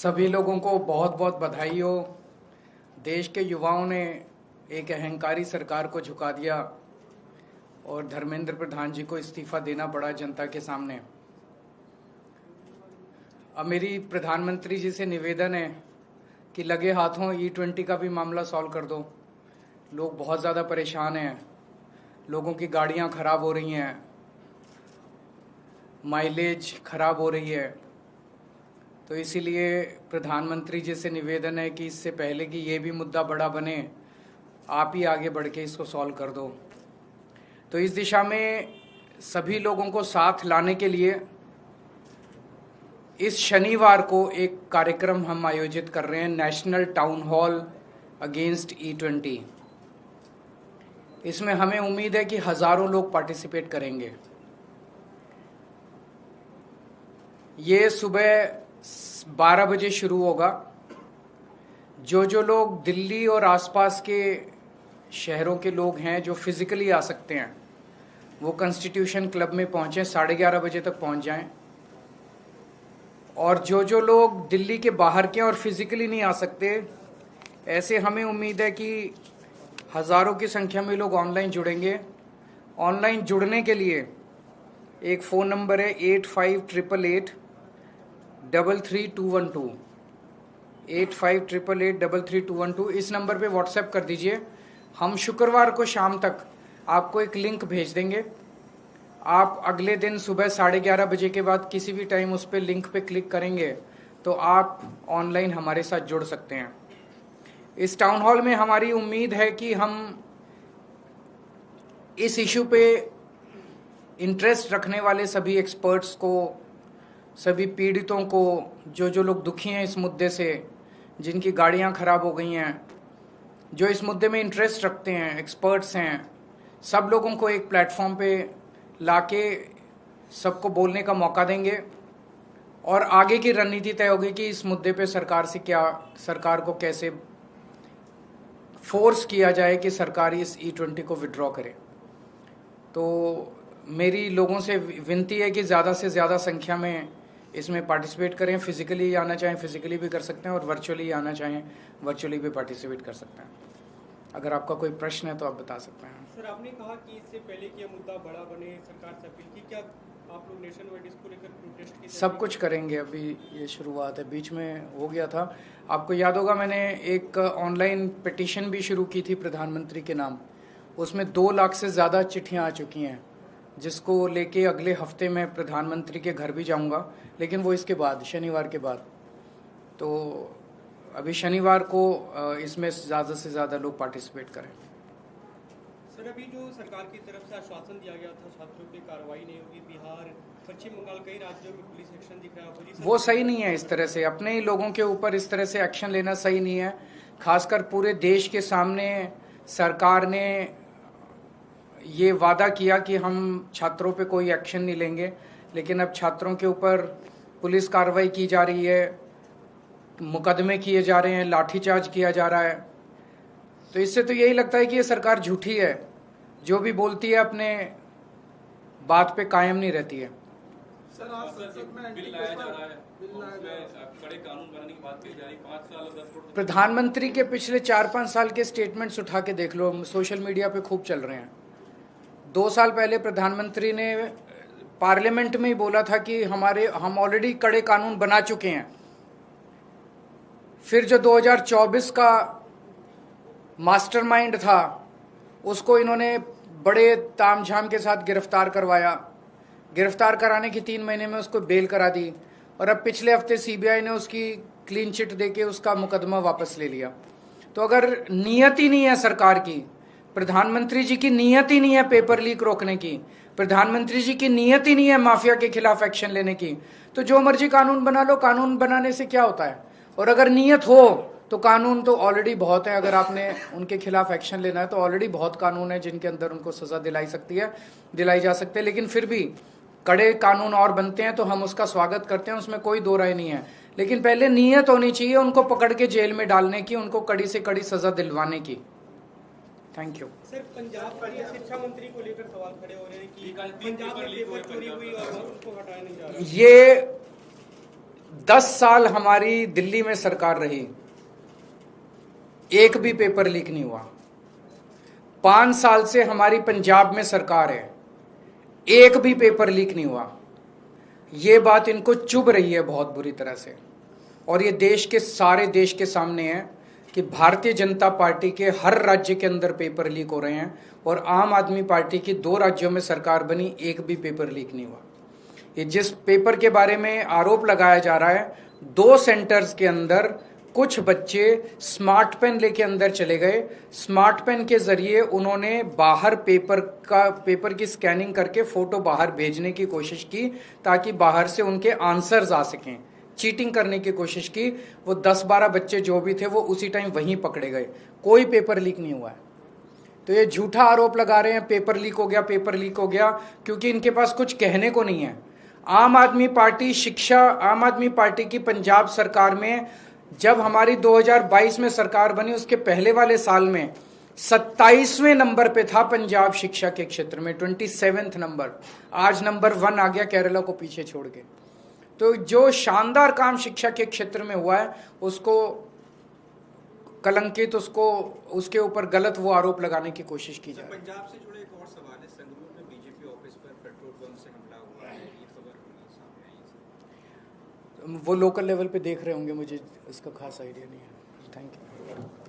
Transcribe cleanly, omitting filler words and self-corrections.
सभी लोगों को बहुत बहुत बधाई हो। देश के युवाओं ने एक अहंकारी सरकार को झुका दिया और धर्मेंद्र प्रधान जी को इस्तीफा देना पड़ा जनता के सामने। अब मेरी प्रधानमंत्री जी से निवेदन है कि लगे हाथों E20 का भी मामला सॉल्व कर दो। लोग बहुत ज़्यादा परेशान हैं, लोगों की गाड़ियां खराब हो रही हैं, माइलेज खराब हो रही है। तो इसीलिए प्रधानमंत्री जी से निवेदन है कि इससे पहले कि ये भी मुद्दा बड़ा बने, आप ही आगे बढ़ के इसको सॉल्व कर दो। तो इस दिशा में सभी लोगों को साथ लाने के लिए इस शनिवार को एक कार्यक्रम हम आयोजित कर रहे हैं, national town hall against E20। इसमें हमें उम्मीद है कि हजारों लोग पार्टिसिपेट करेंगे। ये सुबह 12 बजे शुरू होगा। जो लोग दिल्ली और आसपास के शहरों के लोग हैं जो फिजिकली आ सकते हैं वो कॉन्स्टिट्यूशन क्लब में पहुंचे, 11:30 बजे तक पहुंच जाएं। और जो लोग दिल्ली के बाहर के और फिजिकली नहीं आ सकते, ऐसे हमें उम्मीद है कि हजारों की संख्या में लोग ऑनलाइन जुड़ेंगे। ऑनलाइन जुड़ने के लिए एक फ़ोन नंबर है 8588833212, 8588833212। इस नंबर पे व्हाट्सएप कर दीजिए। हम शुक्रवार को शाम तक आपको एक लिंक भेज देंगे। आप अगले दिन सुबह 11:30 बजे के बाद किसी भी टाइम उस पर लिंक पे क्लिक करेंगे तो आप ऑनलाइन हमारे साथ जुड़ सकते हैं। इस टाउन हॉल में हमारी उम्मीद है कि हम इस इशू पे इंटरेस्ट रखने वाले सभी एक्सपर्ट्स को, सभी पीड़ितों को, जो लोग दुखी हैं इस मुद्दे से, जिनकी गाड़ियां खराब हो गई हैं, जो इस मुद्दे में इंटरेस्ट रखते हैं, एक्सपर्ट्स हैं, सब लोगों को एक प्लेटफॉर्म पे लाके सबको बोलने का मौका देंगे। और आगे की रणनीति तय होगी कि इस मुद्दे पे सरकार को कैसे फोर्स किया जाए कि सरकार इस E20 को विड्रॉ करे। तो मेरी लोगों से विनती है कि ज़्यादा से ज़्यादा संख्या में इसमें पार्टिसिपेट करें। फिजिकली आना चाहें फिजिकली भी कर सकते हैं और वर्चुअली आना चाहें वर्चुअली भी पार्टिसिपेट कर सकते हैं। अगर आपका कोई प्रश्न है तो आप बता सकते हैं। सर, आपने कहा कि इससे पहले कि यह मुद्दा बड़ा बने, सरकार से अपील की, क्या आप लोग नेशन वाइड इसको लेकर प्रोटेस्ट की? सब कुछ करेंगे। अभी ये शुरुआत है, बीच में हो गया था। आपको याद होगा मैंने एक ऑनलाइन पिटीशन भी शुरू की थी प्रधानमंत्री के नाम। उसमें 2 लाख से ज़्यादा चिट्ठियाँ आ चुकी हैं, जिसको लेके अगले हफ्ते में प्रधानमंत्री के घर भी जाऊंगा, लेकिन वो इसके बाद, शनिवार के बाद। तो अभी शनिवार को इसमें ज़्यादा से ज़्यादा लोग पार्टिसिपेट करें। सर, अभी जो सरकार की तरफ से आश्वासन दिया गया था छात्रों पे कार्रवाई नहीं होगी, बिहार, पश्चिम बंगाल, कई राज्यों में पुलिस एक्शन दिख रहा है, वो सही नहीं है। इस तरह से अपने ही लोगों के ऊपर इस तरह से एक्शन लेना सही नहीं है। खासकर पूरे देश के सामने सरकार ने ये वादा किया कि हम छात्रों पे कोई एक्शन नहीं लेंगे, लेकिन अब छात्रों के ऊपर पुलिस कार्रवाई की जा रही है, मुकदमे किए जा रहे हैं, लाठीचार्ज किया जा रहा है। तो इससे तो यही लगता है कि ये सरकार झूठी है, जो भी बोलती है अपने बात पे कायम नहीं रहती है। सर, आज संसद में बिल लाया जा रहा है, कड़े कानून बनाने की बात की जा रही है, 5 साल और 10 करोड़। प्रधानमंत्री के पिछले 4-5 साल के स्टेटमेंट्स उठा के देख लो, सोशल मीडिया पे खूब चल रहे हैं। 2 साल पहले प्रधानमंत्री ने पार्लियामेंट में ही बोला था कि हम ऑलरेडी कड़े कानून बना चुके हैं। फिर जो 2024 का मास्टरमाइंड था उसको इन्होंने बड़े तामझाम के साथ गिरफ्तार करवाया। गिरफ्तार कराने की 3 महीने में उसको बेल करा दी, और अब पिछले हफ्ते CBI ने उसकी क्लीन चिट देके उसका मुकदमा वापस ले लिया। तो अगर नीयत ही नहीं है सरकार की, प्रधानमंत्री जी की नीयत ही नहीं है पेपर लीक रोकने की, प्रधानमंत्री जी की नीयत ही नहीं है माफिया के खिलाफ एक्शन लेने की, तो जो मर्जी कानून बना लो। कानून बनाने से क्या होता है? और अगर नीयत हो तो कानून तो ऑलरेडी बहुत है। अगर आपने उनके खिलाफ एक्शन लेना है तो ऑलरेडी बहुत कानून है जिनके अंदर उनको सजा दिलाई जा सकती है। लेकिन फिर भी कड़े कानून और बनते हैं तो हम उसका स्वागत करते हैं, उसमें कोई दो राय नहीं है। लेकिन पहले नीयत होनी चाहिए उनको पकड़ के जेल में डालने की, उनको कड़ी से कड़ी सजा दिलवाने की। Thank you. सर, पंजाब के शिक्षा मंत्री को लेकर सवाल खड़े हो रहे हैं कि पंजाब में पेपर चोरी हुई और उसको हटाया नहीं जा रहा। ये 10 साल हमारी दिल्ली में सरकार रही, एक भी पेपर लीक नहीं हुआ। 5 साल से हमारी पंजाब में सरकार है, एक भी पेपर लीक नहीं हुआ। ये बात इनको चुभ रही है बहुत बुरी तरह से, और ये देश के सारे देश के सामने है कि भारतीय जनता पार्टी के हर राज्य के अंदर पेपर लीक हो रहे हैं, और आम आदमी पार्टी की 2 राज्यों में सरकार बनी, एक भी पेपर लीक नहीं हुआ। ये जिस पेपर के बारे में आरोप लगाया जा रहा है, 2 सेंटर्स के अंदर कुछ बच्चे स्मार्ट पेन लेके अंदर चले गए, स्मार्ट पेन के जरिए उन्होंने बाहर पेपर की स्कैनिंग करके फोटो बाहर भेजने की कोशिश की ताकि बाहर से उनके आंसर्स आ सकें, चीटिंग करने की कोशिश की। वो 10-12 बच्चे जो भी थे वो उसी टाइम वहीं पकड़े गए, कोई पेपर लीक नहीं हुआ है। तो ये झूठा आरोप लगा रहे हैं पेपर लीक हो गया, पेपर लीक हो गया, क्योंकि इनके पास कुछ कहने को नहीं है। आम आदमी पार्टी की पंजाब सरकार में जब हमारी 2022 में सरकार बनी, उसके पहले वाले साल में 27वें नंबर पे था पंजाब शिक्षा के क्षेत्र में, 27th नंबर। आज नंबर 1 आ गया केरला को पीछे छोड़ के। तो जो शानदार काम शिक्षा के क्षेत्र में हुआ है उसको कलंकित, उसके ऊपर गलत वो आरोप लगाने की कोशिश की जा रही है। पंजाब से जुड़े एक और सवाल है, संगरूर में बीजेपी ऑफिस पर पेट्रोल बम से हमला हुआ है, ये खबर सामने आई है। वो लोकल लेवल पे देख रहे होंगे, मुझे इसका खास आइडिया नहीं है। Thank you.